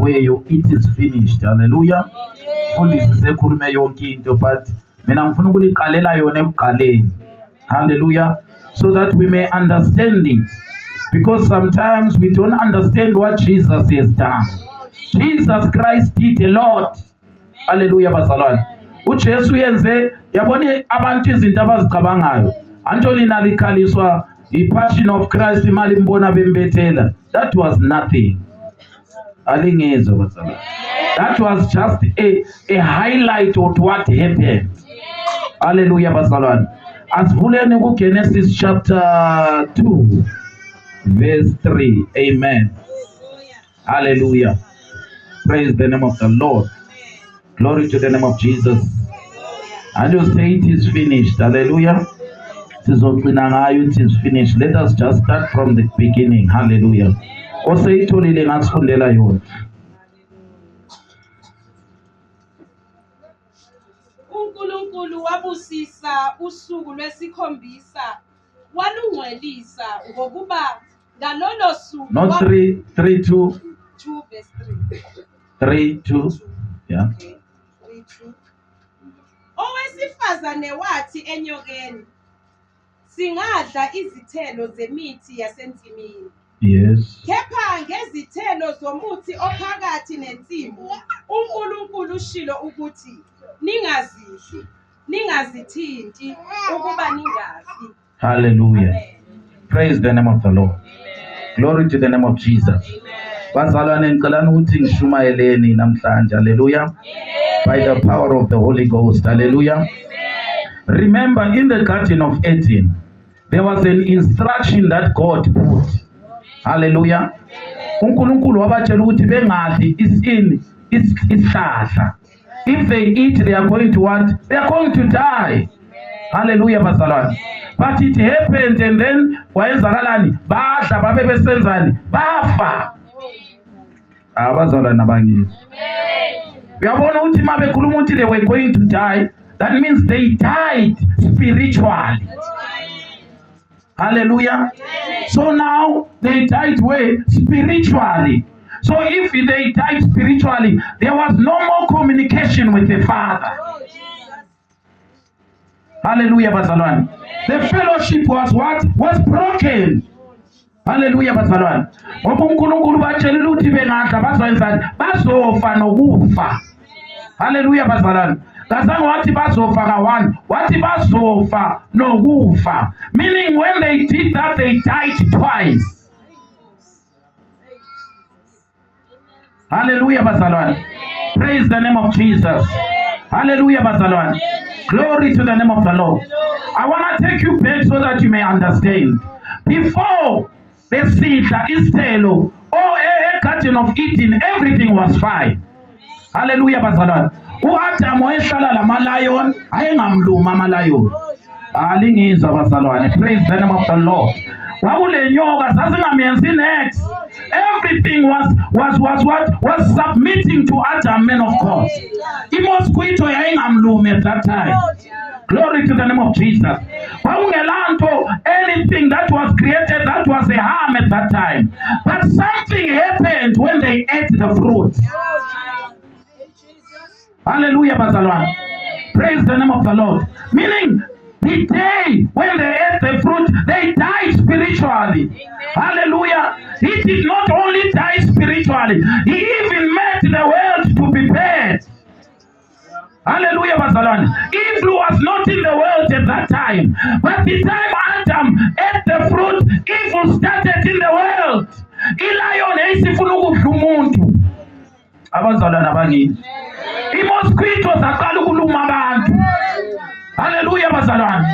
ebhaliweyo it is finished. Hallelujah. Mfundisi sekhulume yonke into but mina ngifuna ukuliqalela yona ekuqaleni. Hallelujah. So that we may understand it. Because sometimes we don't understand what Jesus has done. Jesus Christ did a lot. Hallelujah bazalwane. uJesu yenze yabona abantu izinto abazicabangayo. Antoni nalikhaliswa i-passion of Christ imali mbona bembethela. That was nothing. Alingezwe bazalwane. That was just a highlight of what happened. Hallelujah bazalwane. Asivuleni kuGenesis chapter 2 verse 3. Amen. Hallelujah. Praise the name of the Lord. Glory to the name of Jesus. And you say it is finished. Hallelujah. It is finished. Let us just start from the beginning. Hallelujah. Also, it only ngasifundela yona. uNkulunkulu wabusisa usuku lwesikhombisa walungcwelisa ngokuba ngalolo suku Not 3, 3, 2. 2 verse 3. 3, 2. Yeah. Okay. 3, 2. Owesifazane wathi enyokeni, singadla izithelo zemithi yasensimini. Yes. Kepha ngezithelo zomuthi ophakathi nensimu, uNkulunkulu ushilo ukuthi ningazidli, ningazithinti ukuba ningafi. Hallelujah. Amen. Praise the name of the Lord. Amen. Glory to the name of Jesus. Bazalwane ngicela ukuthi ngishumayeleni namhlanje. Hallelujah. By the power of the Holy Ghost. Hallelujah. Remember in the Garden of Eden, there was an instruction that God put. Hallelujah. uNkulunkulu wabatshela ukuthi bengadli isihlahla. If they eat, they are going to what? They are going to die. Hallelujah bazalwane. But it happened and then wayenzakalani? Badla babe besenzani? Bafa. Abazalwane abangithi. Uyabona ukuthi mabe khuluma ukuthi they were going to die, that means they died spiritually. Hallelujah. So now they died where? Spiritually. So if they died spiritually, there was no more communication with the Father. Hallelujah bazalwane. The fellowship was what? Was broken. Hallelujah bazalwane. Ngoba uNkulunkulu batshelile ukuthi bengadla bazoyenzani? Bazofa nokufa. Hallelujah bazalwane. Kazange wathi bazofa ka1, wathi bazofa nokufa. Meaning when they did that, they died twice. Hallelujah bazalwane. Praise the name of Jesus. Hallelujah bazalwane. Glory to the name of the Lord. I want to take you back so that you may understand. Before the sidla isithelo or a Garden of Eden, everything was fine. Hallelujah bazalwane. uAdam wayehlala lama-lion, ayengamluma ama-lion. Alingizwa bazalwane. Praise the name of the Lord. Kwakule nyoka zazingamenzi next. Everything was submitting to Adam, man of God. Imosquito yayingamlumi at that time. Glory to the name of Jesus. Kwakungelanto anything that was created that was a harm at that time. But something happened when they ate the fruit. Hallelujah bazalwane. Praise the name of the Lord. Meaning the day when they ate the fruit, they died spiritually. Hallelujah. He did not only die spiritually, he even made the world to be bad. Hallelujah bazalwane. Evil was not in the world at that time. But the time Adam ate the fruit, evil started in the world. Ilion esifuna ukudla umuntu. Abazalwane abangithi. Imosquito zaqala ukuluma abantu. Hallelujah bazalwane.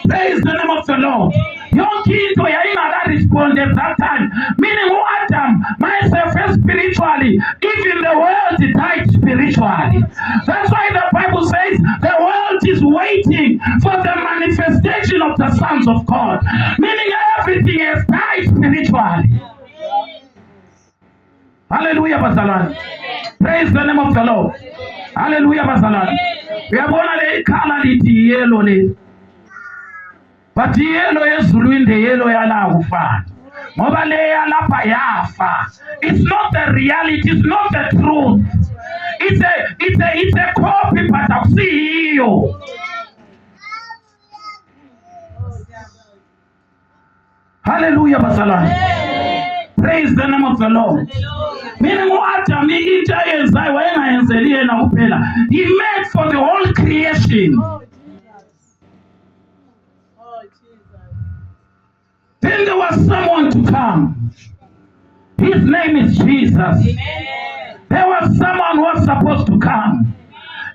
Praise the name of the Lord. Yonke into yayingaka respond at that time. Meaning uAdam myself spiritually, even the world died spiritually. That's why the Bible says the world is waiting for the manifestation of the sons of God. Meaning everything has died spiritually. Hallelujah bazalwane. Praise the name of the Lord. Hallelujah bazalwane. Uyabona le color lithi yellow le. But yellow yezulwini the yellow yala kufana. ngoba leya lapha yafa. It's not the reality, it's not the truth. It's a copy, but akusiyo. Hallelujah, bazalwane. Praise the name of the Lord. Meaning Adam into yenzayo wayengayenzeli yena kuphela. He made for the whole creation. Then there was someone to come. His name is Jesus. Amen. There was someone who was supposed to come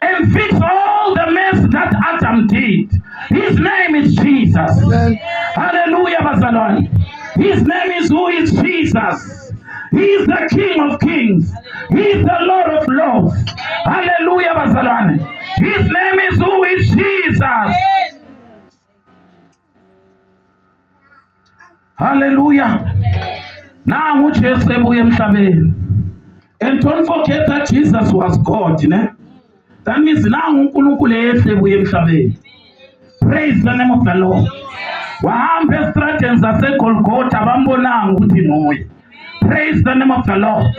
and fix all the mess that Adam did. His name is Jesus. Amen. Hallelujah, bazalwane. His name is who is Jesus. He is the King of Kings. He is the Lord of Lords. Hallelujah, bazalwane. His name is who is Jesus. Hallelujah. Now Jesus ebuye emhlabeni. And don't forget that Jesus was God, ne? That means now uNkulunkulu ehle ebuye emhlabeni. Praise the name of the Lord. Wahamba estradeni zaseGolgotha bambonanga ukuthi nguye. Praise the name of the Lord.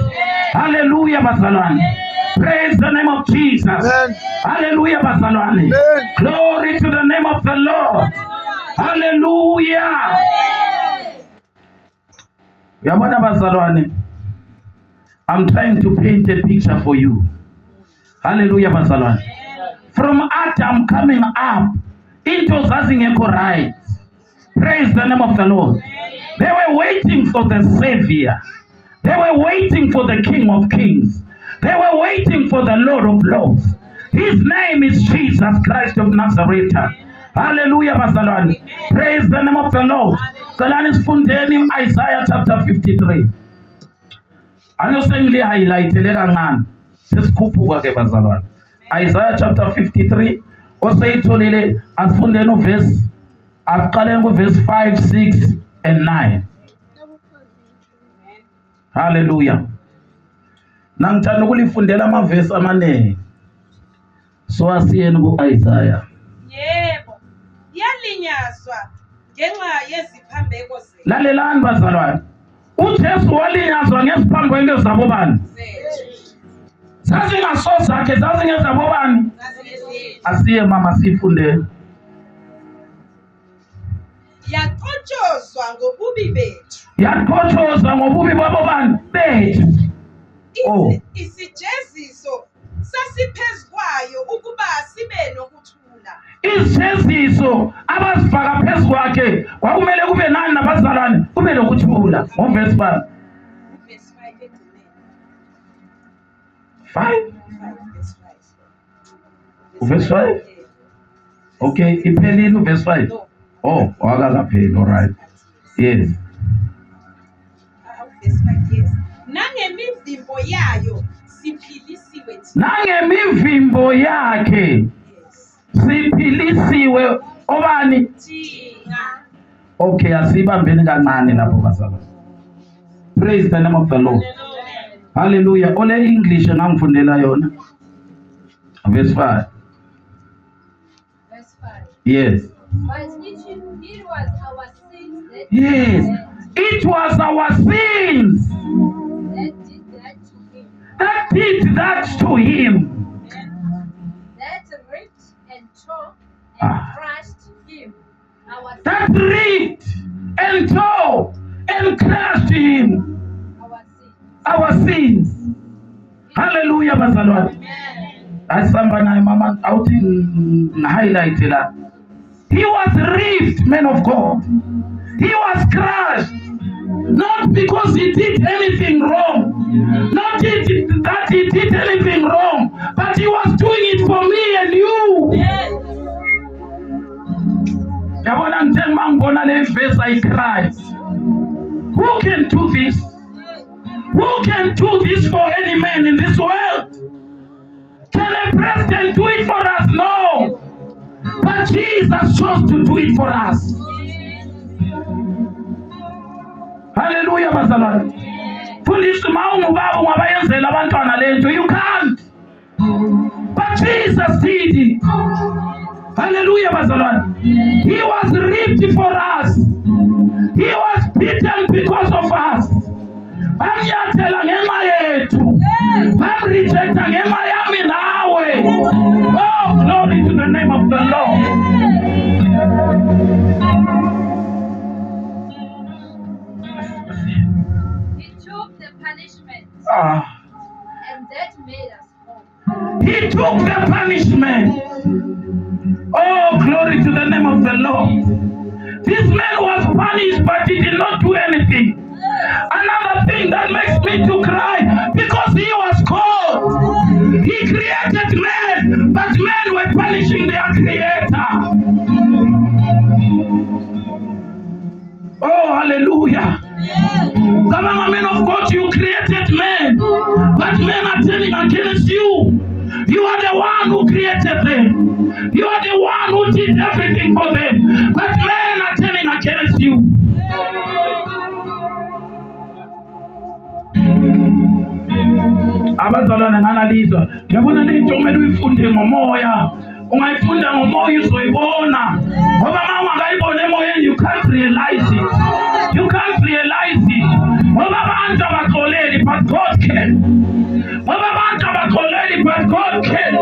Hallelujah, bazalwane. Praise the name of Jesus. Amen. Hallelujah, bazalwane. Glory to the name of the Lord. Hallelujah. Yabona bazalwane, I'm trying to paint a picture for you. Hallelujah, bazalwane. From Adam coming up into zazingeko right. Praise the name of the Lord. They were waiting for the Savior. They were waiting for the King of Kings. They were waiting for the Lord of Lords. His name is Jesus Christ of Nazareth. Hallelujah, bazalwane. Praise the name of the Lord. Kalani sifundeni Isaiah chapter 53. Anosengile highlightele kancane. Sesikhuphuka ke bazalwane. Isaiah chapter 53. Oseyitholile asifundeni uverse aqaleni kuverse 5, 6 and 9. Hallelujah. Nangithanda ukulifundela amavesi amanengi. So asiyeni ku-Isaiah. Yebo. Yalinyazwa ngenxa yeziphambeko zethu. Lalelani bazalwane. uJesu walinyazwa ngeziphambeko zabo bani? Zazingaso zakhe, zazingezabo bani? Asiye mama sifundele. Yaqotshozwa ngobubi bethu. Yaqotshozwa ngobubi babo bani? Bethu. Isijeziso sasiphezukwayo ukuba sibe nokuthula. Isijeziso abasifaka phezu kwakhe kwakumele kube nani nabazalwane? Kube nokuthula. Ngoverse 5. Verse 5? Okay, iphelile verse 5. Oh, wakakapheli, all right. Yes. Nangemivimbo yayo siphilisiwe. Nangemivimbo yakhe siphilisiwe obani? Thina. Okay, asibambeni kancane lapho bazalwane. Praise the name of the Lord. Hallelujah. Ole English ngangifundela yona. Verse 5. Verse 5. Yes. But it was our sins that Yes. It was our sins that did that to him. That did that to him. That ripped and tore and crushed him. That ripped and tore and crushed him. Our sins. Hallelujah, bazalwane. Asamba na mama out in highlight la. He was ripped, man of God. He was crushed. Not because he did anything wrong. Not that he did anything wrong. But he was doing it for me and you. Yabona ngithe mangibona le verse I cried. Who can do this? Who can do this for any man in this world? Can a president do it for us? No. But Jesus chose to do it for us. Hallelujah, bazalwane. Fundisa mawungu babo ngabayenzela abantwana lento. You can't. But Jesus did it. Hallelujah, bazalwane. He was ripped for us. He was beaten because of rejecta ngema yami nawe. Oh, glory to the name of the Lord. He took the punishment, Ah, and that made us whole. he took the punishment. Oh, glory to the name of the Lord. This man was punished, but he did not do anything. Another thing that makes me to cry, because he was called. He created men, but men were punishing their creator. Oh, hallelujah. Come on, men of God, you created men, but men are turning against you. You are the one who created them. You are the one who did everything for them, but men are turning against you. Abazalwane nganalizwa ngiyabona le nto kumele uyifunde ngomoya. Ungayifunda ngomoya uzoyibona, ngoba uma ungayibona emoyeni you can't realize it. You can't realize it. Ngoba abantu abakholeli, but God can. Ngoba abantu abakholeli, but God can.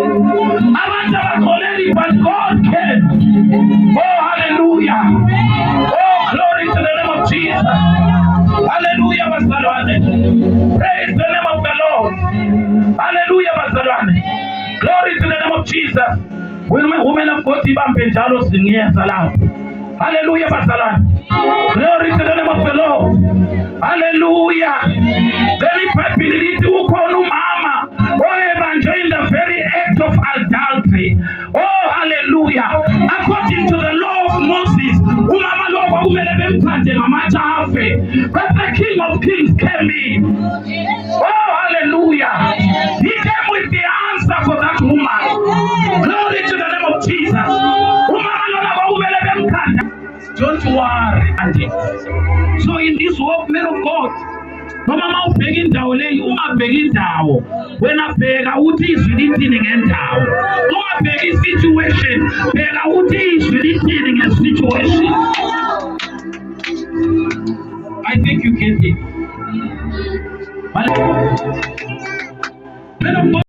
Abantu abakholeli, but God can. Oh, hallelujah. Oh, glory to the name of Jesus. Hallelujah, bazalwane. Praise the name of the Lord. Hallelujah, bazalwane. Glory to the name of Jesus. Women of God, ibambe njalo singiyeza lapho. Hallelujah, bazalwane. Glory to the name of the Lord. Hallelujah. Then ipability ukhona umama oyebanjwe in the very act of adultery. Oh, hallelujah. According to the law of Moses, umama lo kwakumele bemthande ngamatshe afe. But the King of Kings came in. Oh, hallelujah. He came with the answer for that woman. Glory to the name of Jesus. Umama lo kwakumele bemthande. Don't worry. So in this walk, men of God, noma ubheka indawo leyo, ungabheka indawo, wena bheka uthi izwi lithini ngendawo. Ungabheka i-situation, bheka uthi izwi lithini nge-situation. I think you get it. Men of God,